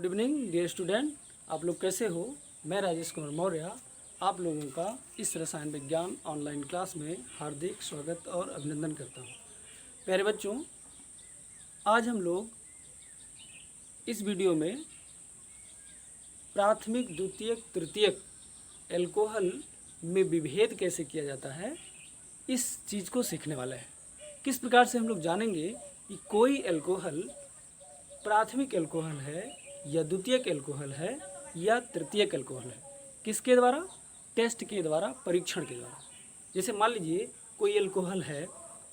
Good evening dear student, आप लोग कैसे हो। मैं राजेश कुमार मौर्य आप लोगों का इस रसायन विज्ञान ऑनलाइन क्लास में हार्दिक स्वागत और अभिनंदन करता हूँ। प्यारे बच्चों, आज हम लोग इस वीडियो में प्राथमिक, द्वितीयक, तृतीयक एल्कोहल में विभेद कैसे किया जाता है इस चीज़ को सीखने वाले हैं। किस प्रकार से हम लोग जानेंगे कि कोई एल्कोहल प्राथमिक एल्कोहल है या द्वितीयक एल्कोहल है या तृतीयक एल्कोहल है। किसके द्वारा? टेस्ट के द्वारा, परीक्षण के द्वारा। जैसे मान लीजिए कोई एल्कोहल है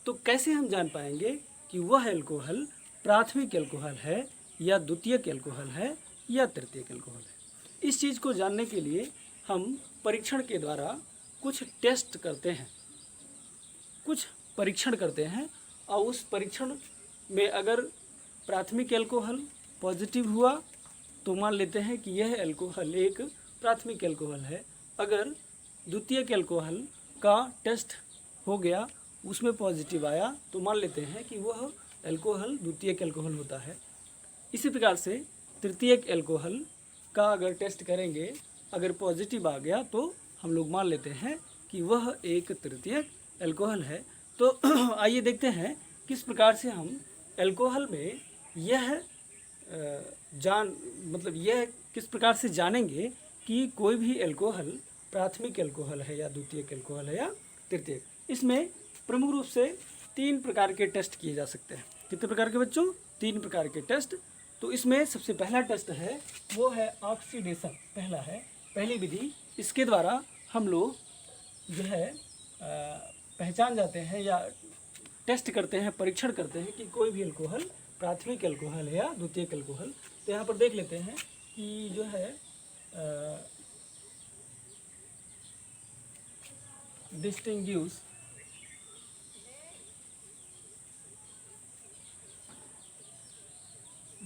तो कैसे हम जान पाएंगे कि वह एल्कोहल प्राथमिक एल्कोहल है या द्वितीयक एल्कोहल है या तृतीयक एल्कोहल है। इस चीज़ को जानने के लिए हम परीक्षण के द्वारा कुछ टेस्ट करते हैं, कुछ परीक्षण करते हैं और उस परीक्षण में अगर प्राथमिक एल्कोहल पॉजिटिव हुआ तो मान लेते हैं कि यह एल्कोहल एक प्राथमिक एल्कोहल है। अगर द्वितीयक एल्कोहल का टेस्ट हो गया, उसमें पॉजिटिव आया तो मान लेते हैं कि वह एल्कोहल द्वितीयक एल्कोहल होता है। इसी प्रकार से तृतीयक एल्कोहल का अगर टेस्ट करेंगे, अगर पॉजिटिव आ गया तो हम लोग मान लेते हैं कि वह एक तृतीयक एल्कोहल है। तो आइए देखते हैं किस प्रकार से हम एल्कोहल में यह यह किस प्रकार से जानेंगे कि कोई भी एल्कोहल प्राथमिक एल्कोहल है या द्वितीयक एल्कोहल है या तृतीयक। इसमें प्रमुख रूप से 3 प्रकार के टेस्ट किए जा सकते हैं। कितने प्रकार के बच्चों? 3 प्रकार के टेस्ट। तो इसमें सबसे पहला टेस्ट है वो है ऑक्सीडेशन। पहली विधि, इसके द्वारा हम लोग जो है पहचान जाते हैं या टेस्ट करते हैं, परीक्षण करते हैं कि कोई भी एल्कोहल प्राथमिक एल्कोहल है या द्वितीयक एल्कोहल। तो यहाँ पर देख लेते हैं कि जो है distinguish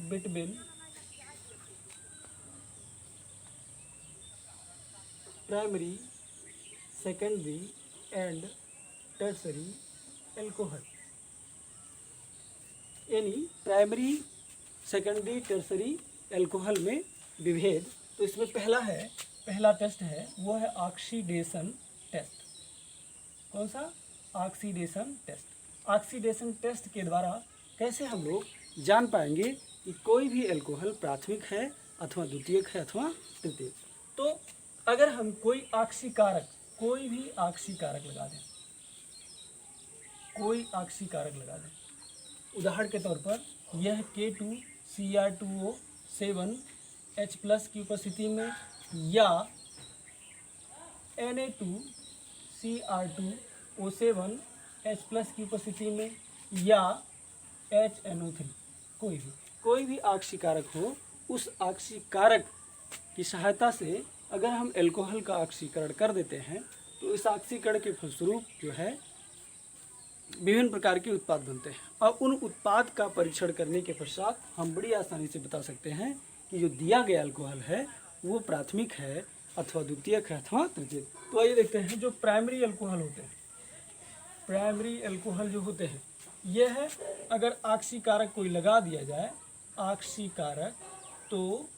between primary, secondary and tertiary alcohol, यानी प्राइमरी, सेकेंडरी, टर्सरी एल्कोहल में विभेद। तो इसमें पहला टेस्ट है वो है ऑक्सीडेशन टेस्ट। कौन सा? Oxidation test. ऑक्सीडेशन टेस्ट के द्वारा कैसे हम लोग जान पाएंगे कि कोई भी एल्कोहल प्राथमिक है अथवा द्वितीयक है अथवा तृतीयक। तो अगर हम कोई भी ऑक्सीकारक लगा दें, उदाहरण के तौर पर यह K2Cr2O7H+ की उपस्थिति में या Na2Cr2O7H+ की उपस्थिति में या HNO3, कोई भी ऑक्सीकारक हो, उस ऑक्सीकारक की सहायता से अगर हम एल्कोहल का ऑक्सीकरण कर देते हैं तो इस ऑक्सीकरण के फलस्वरूप जो है विभिन्न प्रकार के उत्पाद बनते हैं और उन उत्पाद का परीक्षण करने के पश्चात हम बड़ी आसानी से बता सकते हैं कि जो दिया गया अल्कोहल है वो प्राथमिक है अथवा द्वितीयक है अथवा तृतीयक। तो आइए देखते हैं जो प्राइमरी एल्कोहल जो होते हैं ये है, अगर ऑक्सीकारक कोई लगा दिया जाए, तो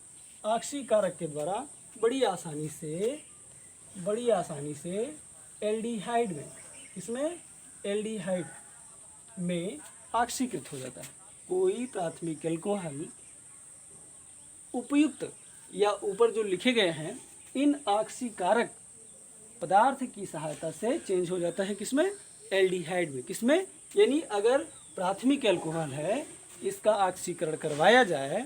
ऑक्सीकारक के द्वारा बड़ी आसानी से एल्डिहाइड में ऑक्सीकृत हो जाता है। कोई प्राथमिक एल्कोहल उपयुक्त या ऊपर जो लिखे गए हैं इन ऑक्सीकारक पदार्थ की सहायता से चेंज हो जाता है किसमें? एल्डिहाइड में। किसमें? यानी अगर प्राथमिक एल्कोहल है, इसका ऑक्सीकरण करवाया जाए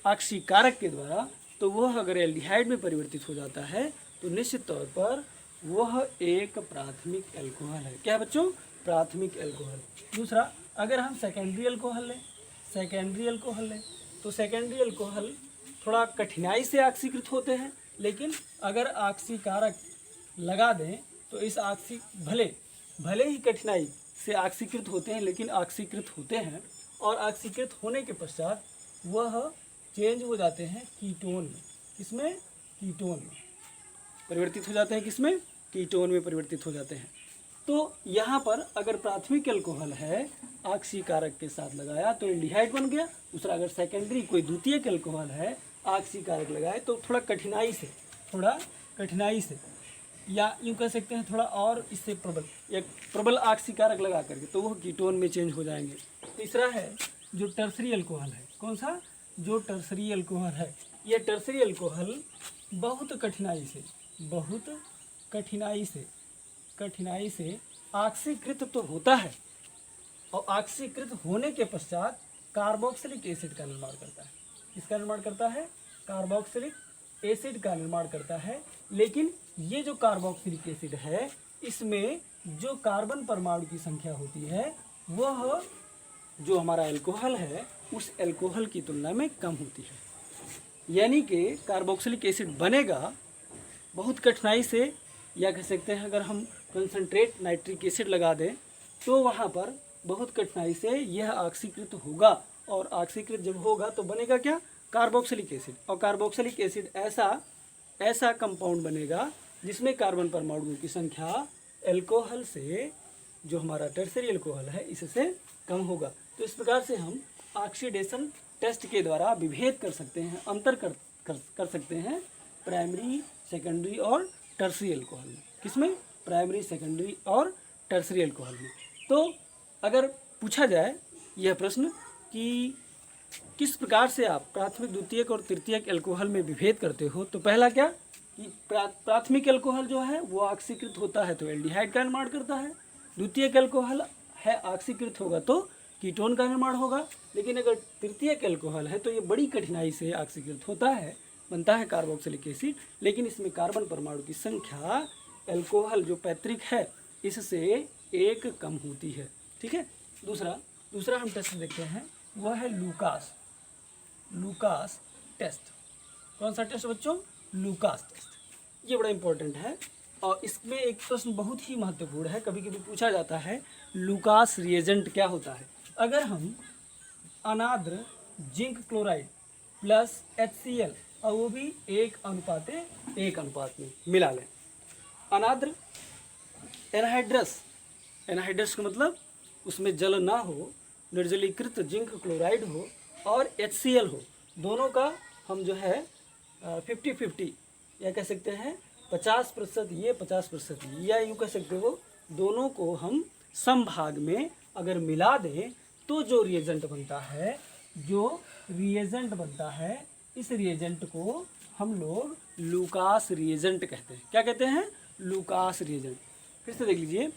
ऑक्सीकारक के द्वारा, तो वह अगर एल्डिहाइड में परिवर्तित हो जाता है तो निश्चित तौर पर वह एक प्राथमिक एल्कोहल है। क्या बच्चों? प्राथमिक एल्कोहल। दूसरा, अगर हम सेकेंडरी एल्कोहल लें तो सेकेंडरी एल्कोहल थोड़ा कठिनाई से ऑक्सीकृत होते हैं, लेकिन अगर ऑक्सीकारक लगा दें तो इस भले ही कठिनाई से ऑक्सीकृत होते हैं, लेकिन ऑक्सीकृत होते हैं और ऑक्सीकृत होने के पश्चात वह चेंज हो जाते हैं कीटोन में। किसमें? कीटोन में परिवर्तित हो जाते हैं। किसमें? कीटोन में परिवर्तित हो जाते हैं। तो यहाँ पर अगर प्राथमिक एल्कोहल है, ऑक्सीकारक के साथ लगाया तो एल्डिहाइड बन गया। दूसरा, अगर सेकेंडरी कोई द्वितीयक एल्कोहल है ऑक्सीकारक लगाए तो थोड़ा कठिनाई से या यूँ कह सकते हैं थोड़ा और इससे एक प्रबल ऑक्सीकारक लगा करके तो वो कीटोन में चेंज हो जाएंगे। तीसरा है जो टर्सरी अल्कोहल है। कौन सा? जो टर्सरी अल्कोहल है। ये टर्सरी अल्कोहल बहुत कठिनाई से ऑक्सीकृत तो होता है और ऑक्सीकृत होने के पश्चात कार्बोक्सिलिक एसिड का निर्माण करता है। किसका निर्माण करता है? कार्बोक्सिलिक एसिड का निर्माण करता है। लेकिन ये जो कार्बोक्सिलिक एसिड है इसमें जो कार्बन परमाणु की संख्या होती है वह जो हमारा अल्कोहल है उस अल्कोहल की तुलना में कम होती है। यानी कि कार्बोक्सिलिक एसिड बनेगा बहुत कठिनाई से, या कह सकते हैं अगर हम कंसंट्रेट नाइट्रिक एसिड लगा दें तो वहाँ पर बहुत कठिनाई से यह ऑक्सीकृत होगा और ऑक्सीकृत जब होगा तो बनेगा क्या? Carboxylic acid. और कार्बोक्सिलिक एसिड ऐसा कंपाउंड बनेगा जिसमें कार्बन परमाणुओं की संख्या अल्कोहल से, जो हमारा टर्सरी अल्कोहल है, इससे कम होगा। तो इस प्रकार से हम ऑक्सीडेशन टेस्ट के द्वारा विभेद कर सकते हैं, अंतर कर सकते हैं प्राइमरी, सेकेंडरी और टर्सरी अल्कोहल में। किसमें? प्राइमरी, सेकेंडरी और टर्सरी अल्कोहल में। तो अगर पूछा जाए यह प्रश्न कि किस प्रकार से आप प्राथमिक, द्वितीयक और तृतीयक अल्कोहल में विभेद करते हो, तो पहला क्या कि प्राथमिक अल्कोहल जो है वो ऑक्सीकृत होता है तो एल्डिहाइड का निर्माण करता है। द्वितीयक अल्कोहल है ऑक्सीकृत होगा तो कीटोन का निर्माण होगा। लेकिन अगर तृतीयक अल्कोहल है तो ये बड़ी कठिनाई से ऑक्सीकृत होता है, बनता है कार्बोक्सिलिक एसिड। लेकिन इसमें कार्बन परमाणु की संख्या अल्कोहल जो पैतृक है इससे एक कम होती है। ठीक है। दूसरा हम टेस्ट देखते हैं, वह है लूकास टेस्ट। कौन सा टेस्ट बच्चों? Lucas test. ये बड़ा इंपॉर्टेंट है और इसमें एक प्रश्न बहुत ही महत्वपूर्ण है, कभी कभी पूछा जाता है लूकास रिएजेंट क्या होता है। अगर हम अनाद्र जिंक क्लोराइड प्लस HCl और वो भी 1:1 अनुपात में मिला लें। अनाद्र एनहाइड्रस का मतलब उसमें जल ना हो, निर्जलीकृत जिंक क्लोराइड हो और HCl हो, दोनों का हम जो है 50-50 या कह सकते हैं 50% ये 50% या यूँ कह सकते हो दोनों को हम समभाग में अगर मिला दें तो जो रिएजेंट बनता है इस रिएजेंट को हम लोग लूकास रिएजेंट कहते हैं। क्या कहते हैं? Lucas reagent. फिर से देख लीजिए,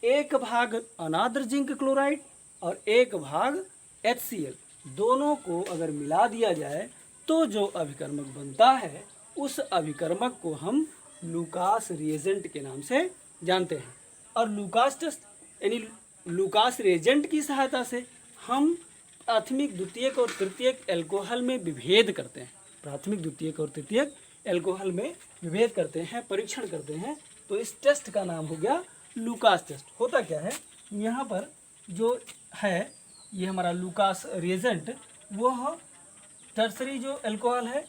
1 भाग अनाद्र जिंक क्लोराइड और 1 भाग HCl, दोनों को अगर मिला दिया जाए तो जो अभिकर्मक बनता है उस अभिकर्मक को हम लूकास रिएजेंट के नाम से जानते हैं। और लूकास टेस्ट यानी लूकास रिएजेंट की सहायता से हम प्राथमिक, द्वितीयक और तृतीयक अल्कोहल में विभेद करते हैं। प्राथमिक, द्वितीयक और तृतीयक अल्कोहल में विभेद करते हैं, परीक्षण करते हैं। तो इस टेस्ट का नाम हो गया लूकास टेस्ट। होता क्या है, यहाँ पर जो है ये हमारा लूकास रिएजेंट, वह टर्सरी जो अल्कोहल है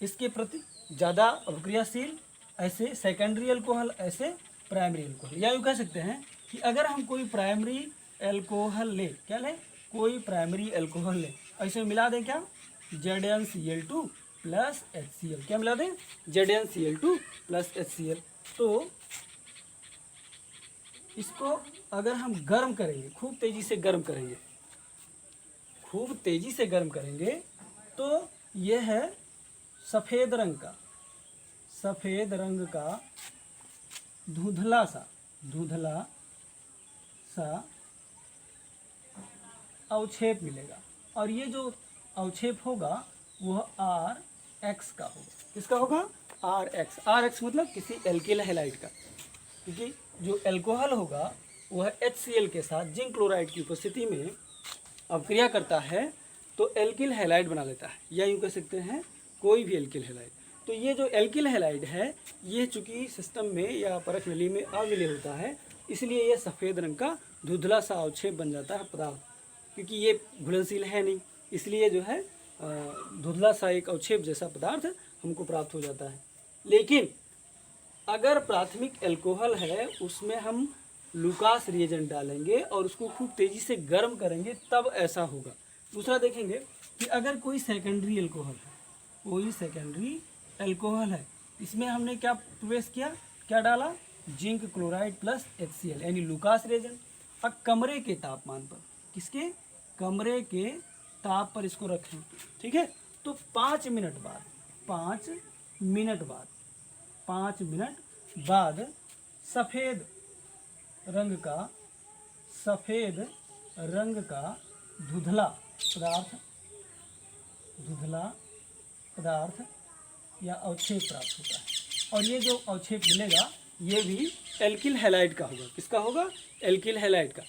इसके प्रति ज़्यादा अभिक्रियाशील, ऐसे सेकेंडरी अल्कोहल, ऐसे प्राइमरी अल्कोहल। या यूँ कह सकते हैं कि अगर हम कोई प्राइमरी अल्कोहल ले, क्या लें? कोई प्राइमरी अल्कोहल ले, ऐसे मिला दें क्या? ZnCl2 plus HCl। क्या मिला दें? ZnCl2 plus HCl। तो इसको अगर हम गर्म करेंगे, खूब तेज़ी से गर्म करेंगे तो यह है सफ़ेद रंग का धुंधला सा अवक्षेप मिलेगा। और ये जो अवक्षेप होगा वह RX का होगा। किसका होगा? RX मतलब किसी एल्किल हैलाइड का, क्योंकि जो अल्कोहल होगा वह HCl के साथ जिंक क्लोराइड की उपस्थिति में अपक्रिया करता है तो एल्किल हैलाइड बना लेता है, या यूँ कह सकते हैं कोई भी एल्किल हैलाइड। तो ये जो एल्किल हैलाइड है ये चूँकि सिस्टम में या परख नली में अविलय होता है, इसलिए ये सफ़ेद रंग का धुंधला सा अवक्षेप बन जाता है पदार्थ। क्योंकि ये घुलनशील है नहीं, इसलिए जो है धुंधला सा एक अवक्षेप जैसा पदार्थ हमको प्राप्त हो जाता है। लेकिन अगर प्राथमिक अल्कोहल है उसमें हम लूकास रिएजेंट डालेंगे और उसको खूब तेज़ी से गर्म करेंगे तब ऐसा होगा। दूसरा देखेंगे कि अगर कोई सेकेंडरी एल्कोहल है, कोई सेकेंडरी एल्कोहल है, इसमें हमने क्या प्रवेश किया, क्या डाला, जिंक क्लोराइड प्लस HCl यानी लूकास रिएजेंट। अब कमरे के तापमान पर, किसके, कमरे के ताप पर इसको रखें, ठीक है। तो 5 मिनट बाद, 5 मिनट बाद, 5 मिनट बाद सफ़ेद रंग का धुंधला पदार्थ या अवक्षेप प्राप्त होता है। और ये जो अवक्षेप मिलेगा ये भी एल्किल हैलाइड का होगा। किसका होगा, एल्किल हैलाइड का।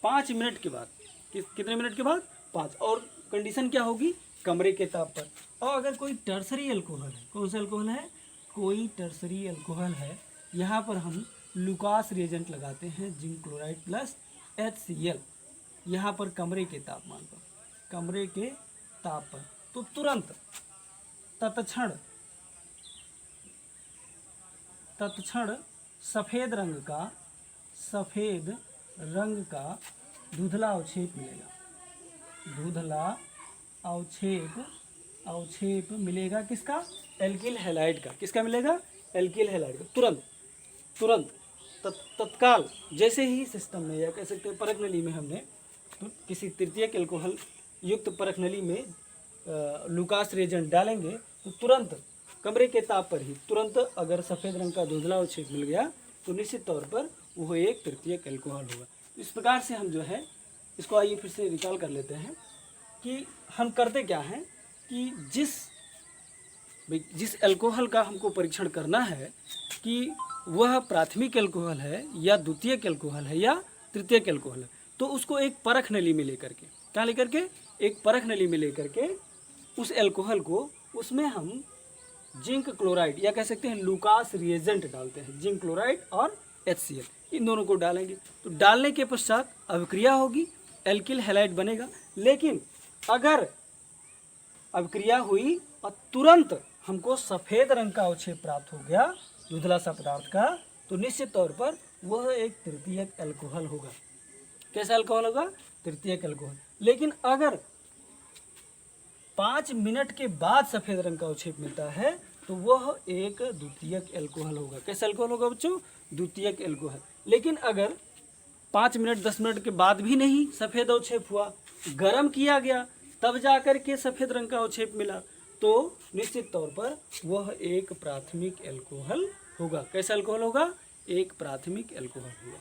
5 मिनट के बाद, कितने मिनट के बाद, 5। और कंडीशन क्या होगी, कमरे के ताप पर। और अगर कोई टर्सरी एल्कोहल है, कौन सा एल्कोहल है, कोई टर्सरी एल्कोहल है, यहाँ पर हम लूकास रिएजेंट लगाते हैं, जिंक क्लोराइड प्लस HCl, यहाँ पर कमरे के तापमान पर, कमरे के ताप पर, तो तुरंत तत्क्षण सफ़ेद रंग का धुंधला अवक्षेप मिलेगा, धुंधला अवक्षेप मिलेगा, किसका, एल्किल हैलाइड का। किसका मिलेगा, एल्किल हैलाइड का। तुरंत तत्काल, जैसे ही सिस्टम में या कह सकते हैं परख नली में हमने तो किसी तृतीयक एल्कोहल युक्त परख नली में लूकास रिएजेंट डालेंगे तो तुरंत कमरे के ताप पर ही तुरंत अगर सफ़ेद रंग का धुंधला अवक्षेप मिल गया तो निश्चित तौर पर वो एक तृतीयक एल्कोहल होगा। इस प्रकार से हम जो है इसको आइए फिर से रिकॉल कर लेते हैं कि हम करते क्या हैं कि जिस एल्कोहल का हमको परीक्षण करना है कि वह प्राथमिक एल्कोहल है या द्वितीयक एल्कोहल है या तृतीयक एल्कोहल है, तो उसको एक परख नली में लेकर के, क्या लेकर के, एक परख नली में लेकर के उस एल्कोहल को, उसमें हम जिंक क्लोराइड या कह सकते हैं लूकास रिएजेंट डालते हैं, जिंक क्लोराइड और HCl, इन दोनों को डालेंगे। तो डालने के पश्चात अभिक्रिया होगी, एल्किल हैलाइड बनेगा। लेकिन अगर अभिक्रिया हुई और तुरंत हमको सफ़ेद रंग का अवक्षेप प्राप्त हो गया धुंधला सा पदार्थ का, तो निश्चित तौर पर वह एक तृतीयक एल्कोहल होगा। कैसा एल्कोहल होगा, तृतीयक एल्कोहल। लेकिन अगर 5 मिनट के बाद सफ़ेद रंग का अवक्षेप मिलता है तो वह एक द्वितीयक एल्कोहल होगा। कैसा एल्कोहल होगा बच्चों, द्वितीयक एल्कोहल। लेकिन अगर 5 मिनट 10 मिनट के बाद भी नहीं सफ़ेद अवक्षेप हुआ, गर्म किया गया तब जाकर के सफ़ेद रंग का अवक्षेप मिला, तो निश्चित तौर पर वह एक प्राथमिक एल्कोहल होगा। कैसा एल्कोहल होगा, एक प्राथमिक एल्कोहल होगा।